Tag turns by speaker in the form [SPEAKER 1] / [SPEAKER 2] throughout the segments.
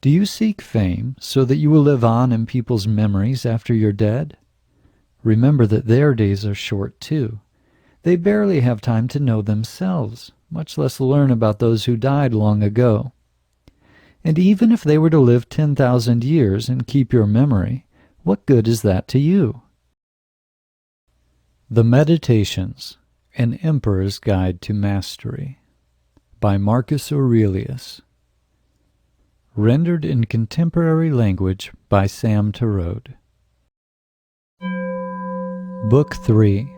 [SPEAKER 1] Do you seek fame so that you will live on in people's memories after you're dead? Remember that their days are short too. They barely have time to know themselves, much less learn about those who died long ago. And even if they were to live 10,000 years and keep your memory, what good is that to you? The Meditations, An Emperor's Guide to Mastery, by Marcus Aurelius. Rendered in contemporary language by Sam Tarode. Book 3.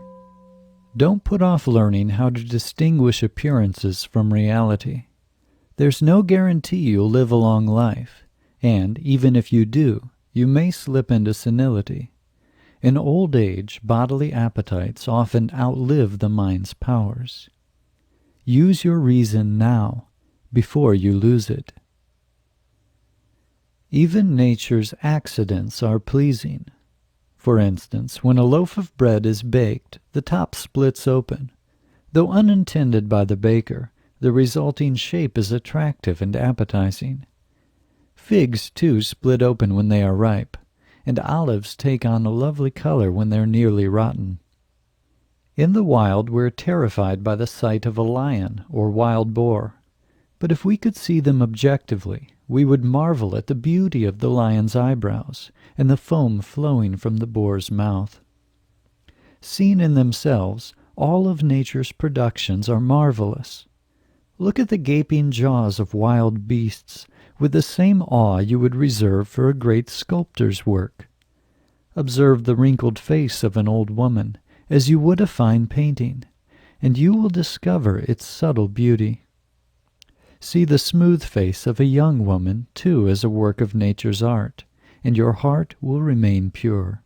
[SPEAKER 1] Don't put off learning how to distinguish appearances from reality. There's no guarantee you'll live a long life, and even if you do, you may slip into senility. In old age, bodily appetites often outlive the mind's powers. Use your reason now, before you lose it. Even nature's accidents are pleasing. For instance, when a loaf of bread is baked, the top splits open. Though unintended by the baker, the resulting shape is attractive and appetizing. Figs, too, split open when they are ripe, and olives take on a lovely color when they're nearly rotten. In the wild, we're terrified by the sight of a lion or wild boar, but if we could see them objectively, we would marvel at the beauty of the lion's eyebrows and the foam flowing from the boar's mouth. Seen in themselves, all of nature's productions are marvelous. Look at the gaping jaws of wild beasts with the same awe you would reserve for a great sculptor's work. Observe the wrinkled face of an old woman as you would a fine painting, and you will discover its subtle beauty. See the smooth face of a young woman, too, as a work of nature's art, and your heart will remain pure.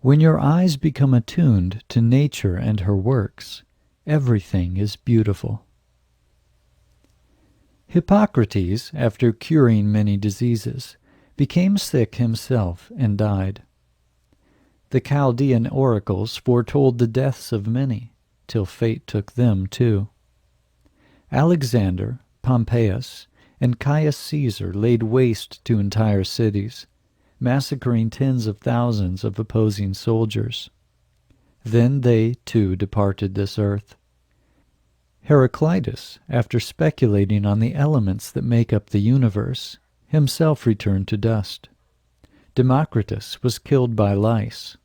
[SPEAKER 1] When your eyes become attuned to nature and her works, everything is beautiful. Hippocrates, after curing many diseases, became sick himself and died. The Chaldean oracles foretold the deaths of many, till fate took them too. Alexander, Pompeius, and Caius Caesar laid waste to entire cities, massacring tens of thousands of opposing soldiers. Then they, too, departed this earth. Heraclitus, after speculating on the elements that make up the universe, himself returned to dust. Democritus was killed by lice.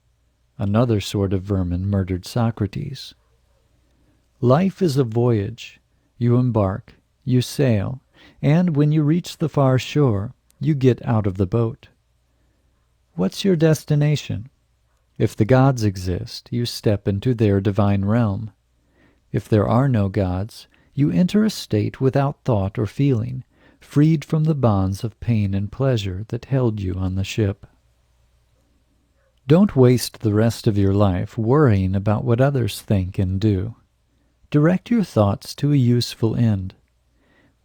[SPEAKER 1] Another sort of vermin murdered Socrates. Life is a voyage. You embark, you sail, and when you reach the far shore, you get out of the boat. What's your destination? If the gods exist, you step into their divine realm. If there are no gods, you enter a state without thought or feeling, freed from the bonds of pain and pleasure that held you on the ship. Don't waste the rest of your life worrying about what others think and do. Direct your thoughts to a useful end.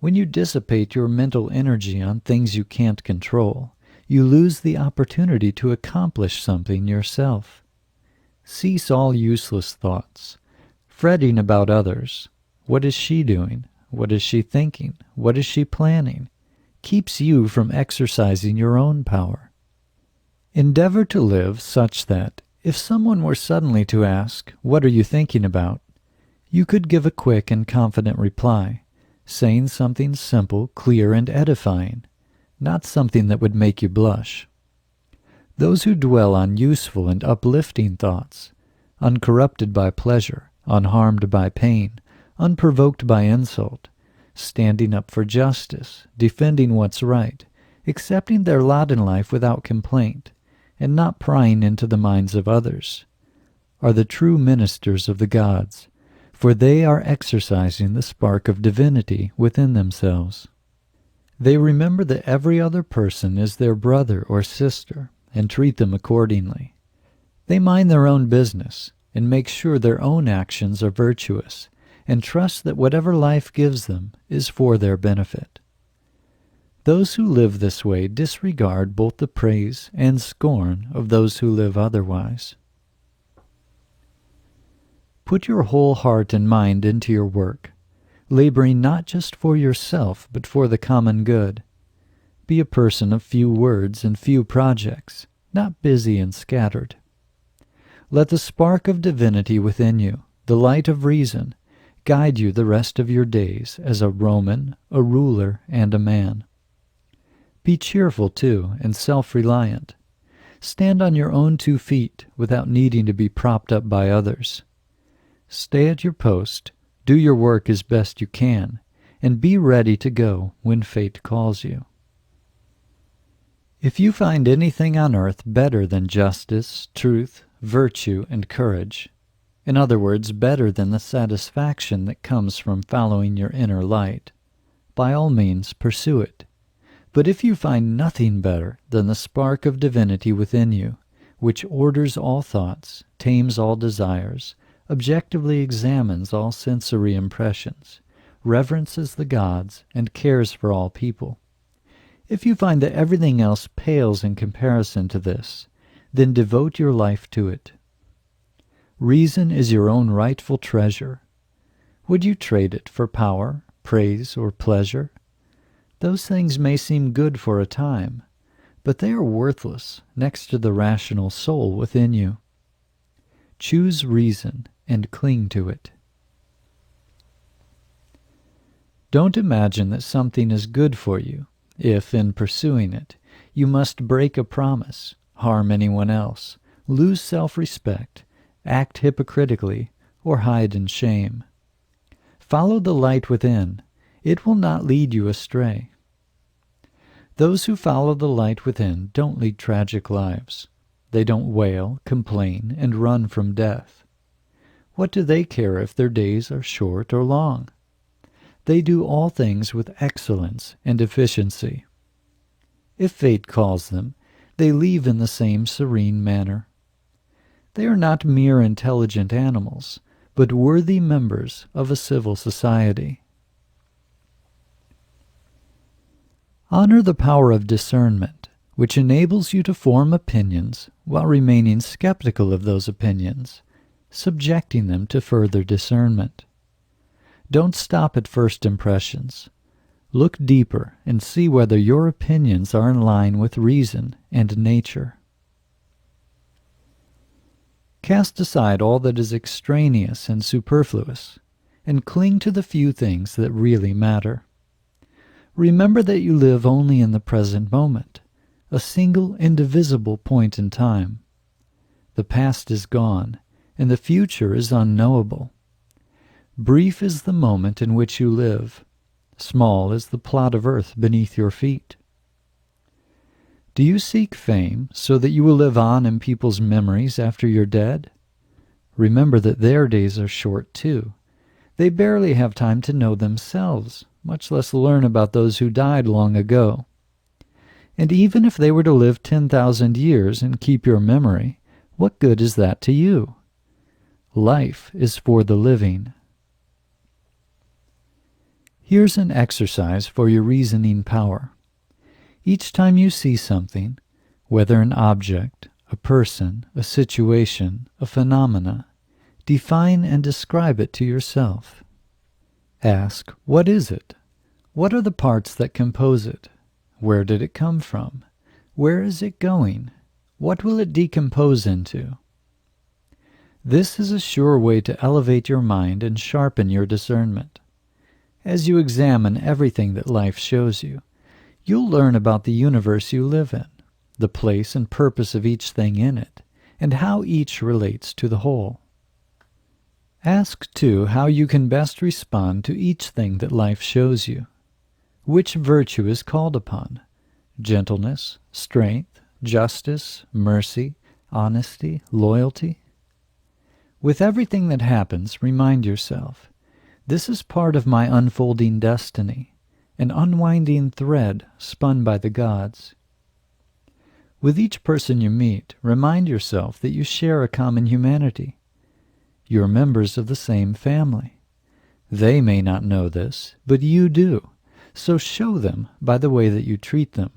[SPEAKER 1] When you dissipate your mental energy on things you can't control, you lose the opportunity to accomplish something yourself. Cease all useless thoughts. Fretting about others. What is she doing? What is she thinking? What is she planning? Keeps you from exercising your own power. Endeavor to live such that, if someone were suddenly to ask, "What are you thinking about?" you could give a quick and confident reply, saying something simple, clear, and edifying, not something that would make you blush. Those who dwell on useful and uplifting thoughts, uncorrupted by pleasure, unharmed by pain, unprovoked by insult, standing up for justice, defending what's right, accepting their lot in life without complaint, and not prying into the minds of others, are the true ministers of the gods, for they are exercising the spark of divinity within themselves. They remember that every other person is their brother or sister, and treat them accordingly. They mind their own business, and make sure their own actions are virtuous, and trust that whatever life gives them is for their benefit. Those who live this way disregard both the praise and scorn of those who live otherwise. Put your whole heart and mind into your work, laboring not just for yourself, but for the common good. Be a person of few words and few projects, not busy and scattered. Let the spark of divinity within you, the light of reason, guide you the rest of your days as a Roman, a ruler, and a man. Be cheerful, too, and self-reliant. Stand on your own 2 feet without needing to be propped up by others. Stay at your post, do your work as best you can, and be ready to go when fate calls you. If you find anything on earth better than justice, truth, virtue, and courage, in other words, better than the satisfaction that comes from following your inner light, by all means pursue it. But if you find nothing better than the spark of divinity within you, which orders all thoughts, tames all desires, objectively examines all sensory impressions, reverences the gods, and cares for all people, if you find that everything else pales in comparison to this, then devote your life to it. Reason is your own rightful treasure. Would you trade it for power, praise, or pleasure? Those things may seem good for a time, but they are worthless next to the rational soul within you. Choose reason and cling to it. Don't imagine that something is good for you if, in pursuing it, you must break a promise, harm anyone else, lose self-respect, act hypocritically, or hide in shame. Follow the light within. It will not lead you astray. Those who follow the light within don't lead tragic lives. They don't wail, complain, and run from death. What do they care if their days are short or long? They do all things with excellence and efficiency. If fate calls them, they leave in the same serene manner. They are not mere intelligent animals, but worthy members of a civil society. Honor the power of discernment, which enables you to form opinions while remaining skeptical of those opinions, subjecting them to further discernment. Don't stop at first impressions. Look deeper and see whether your opinions are in line with reason and nature. Cast aside all that is extraneous and superfluous, and cling to the few things that really matter. Remember that you live only in the present moment, a single indivisible point in time. The past is gone, and the future is unknowable. Brief is the moment in which you live. Small is the plot of earth beneath your feet. Do you seek fame so that you will live on in people's memories after you're dead? Remember that their days are short too. They barely have time to know themselves, much less learn about those who died long ago. And even if they were to live 10,000 years and keep your memory, what good is that to you? Life is for the living. Here's an exercise for your reasoning power. Each time you see something, whether an object, a person, a situation, a phenomena, define and describe it to yourself. Ask, what is it? What are the parts that compose it? Where did it come from? Where is it going? What will it decompose into? This is a sure way to elevate your mind and sharpen your discernment. As you examine everything that life shows you, you'll learn about the universe you live in, the place and purpose of each thing in it, and how each relates to the whole. Ask, too, how you can best respond to each thing that life shows you. Which virtue is called upon? Gentleness, strength, justice, mercy, honesty, loyalty? With everything that happens, remind yourself, this is part of my unfolding destiny, an unwinding thread spun by the gods. With each person you meet, remind yourself that you share a common humanity. You are members of the same family. They may not know this, but you do, so show them by the way that you treat them.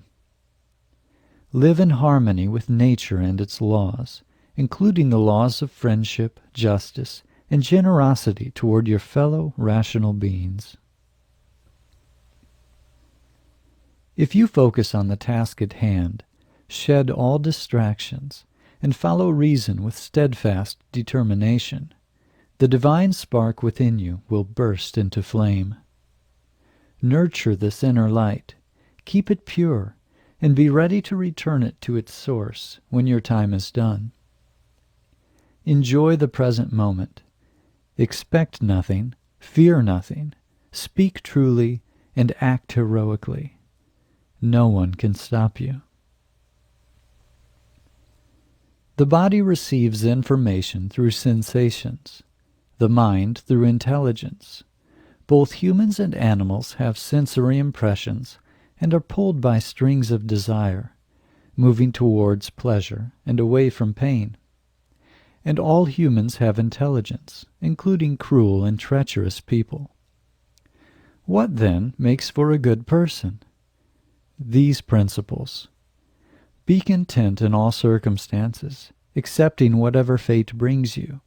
[SPEAKER 1] Live in harmony with nature and its laws, including the laws of friendship, justice, and generosity toward your fellow rational beings. If you focus on the task at hand, shed all distractions, and follow reason with steadfast determination, the divine spark within you will burst into flame. Nurture this inner light, keep it pure, and be ready to return it to its source when your time is done. Enjoy the present moment. Expect nothing, fear nothing, speak truly, and act heroically. No one can stop you. The body receives information through sensations, the mind through intelligence. Both humans and animals have sensory impressions and are pulled by strings of desire, moving towards pleasure and away from pain. And all humans have intelligence, including cruel and treacherous people. What then makes for a good person? These principles. Be content in all circumstances, accepting whatever fate brings you.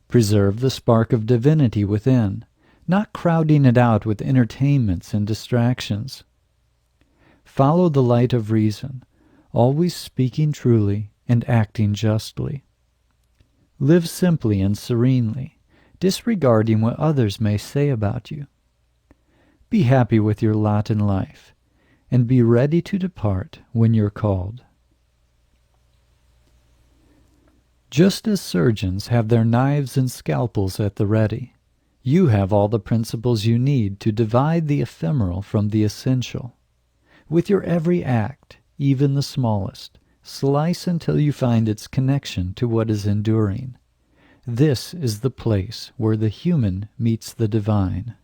[SPEAKER 1] Preserve the spark of divinity within, not crowding it out with entertainments and distractions. Follow the light of reason, always speaking truly and acting justly. Live simply and serenely, disregarding what others may say about you. Be happy with your lot in life, and be ready to depart when you're called. Just as surgeons have their knives and scalpels at the ready, you have all the principles you need to divide the ephemeral from the essential. With your every act, even the smallest, slice until you find its connection to what is enduring. This is the place where the human meets the divine.